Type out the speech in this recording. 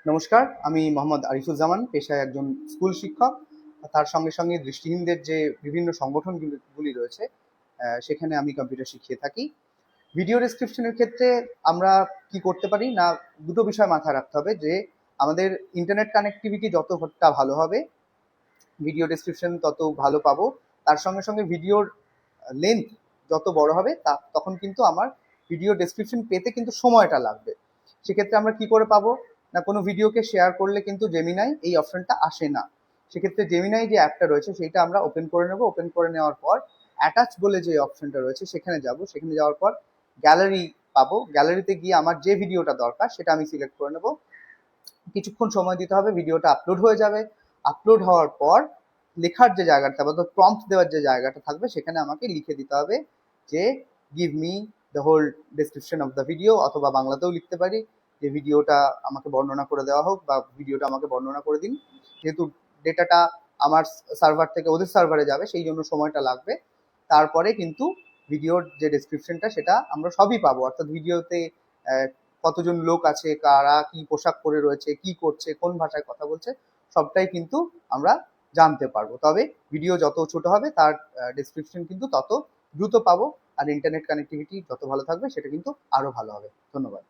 নমস্কার, আমি মোহাম্মদ আরিফুজ্জামান, পেশায় একজন স্কুল শিক্ষক। তার সঙ্গে সঙ্গে দৃষ্টিহীনদের যে বিভিন্ন সংগঠনগুলি রয়েছে, সেখানে আমি কম্পিউটার শিখিয়ে থাকি। ভিডিও ডেসক্রিপশনের ক্ষেত্রে আমরা কি করতে পারি না, দুটো বিষয় মাথায় রাখতে হবে যে আমাদের ইন্টারনেট কানেক্টিভিটি যতটা ভালো হবে, ভিডিও ডেসক্রিপশন তত ভালো পাবো। তার সঙ্গে সঙ্গে ভিডিওর লেন্থ যত বড় হবে তখন কিন্তু আমার ভিডিও ডেসক্রিপশন পেতে কিন্তু সময়টা লাগবে। সেক্ষেত্রে আমরা কি করে পাবো না, কোনো ভিডিওকে শেয়ার করলে কিন্তু জেমিনাই এই অপশনটা আসে না। সেক্ষেত্রে জেমিনাই যে অ্যাপটা রয়েছে সেইটা আমরা ওপেন করে নেব। ওপেন করে নেওয়ার পর অ্যাটাচ বলে যে অপশনটা রয়েছে সেখানে যাব। সেখানে যাওয়ার পর গ্যালারি পাবো। গ্যালারিতে গিয়ে আমার যে ভিডিওটা দরকার সেটা আমি সিলেক্ট করে নেব। কিছুক্ষণ সময় দিতে হবে, ভিডিওটা আপলোড হয়ে যাবে। আপলোড হওয়ার পর লেখার যে জায়গাটা বা প্রম্পট দেওয়ার যে জায়গাটা থাকবে সেখানে আমাকে লিখে দিতে হবে যে give me the whole description of the video, অথবা বাংলাতেও লিখতে পারি যে ভিডিওটা আমাকে বর্ণনা করে দেওয়া হোক বা ভিডিওটা আমাকে বর্ণনা করে দিন। যেহেতু ডেটাটা আমার সার্ভার থেকে ওদের সার্ভারে যাবে সেই জন্য সময়টা লাগবে। তারপরে কিন্তু ভিডিওর যে ডেসক্রিপশনটা সেটা আমরা সবই পাবো, অর্থাৎ ভিডিওতে কতজন লোক আছে, কারা কি পোশাক পরে রয়েছে, কি করছে, কোন ভাষায় কথা বলছে, সবটাই কিন্তু আমরা জানতে পারবো। তবে ভিডিও যত ছোট হবে তার ডেসক্রিপশন কিন্তু তত দ্রুত পাবো। আর ইন্টারনেট কানেক্টিভিটি যত ভালো থাকবে সেটা কিন্তু আরো ভালো হবে। ধন্যবাদ।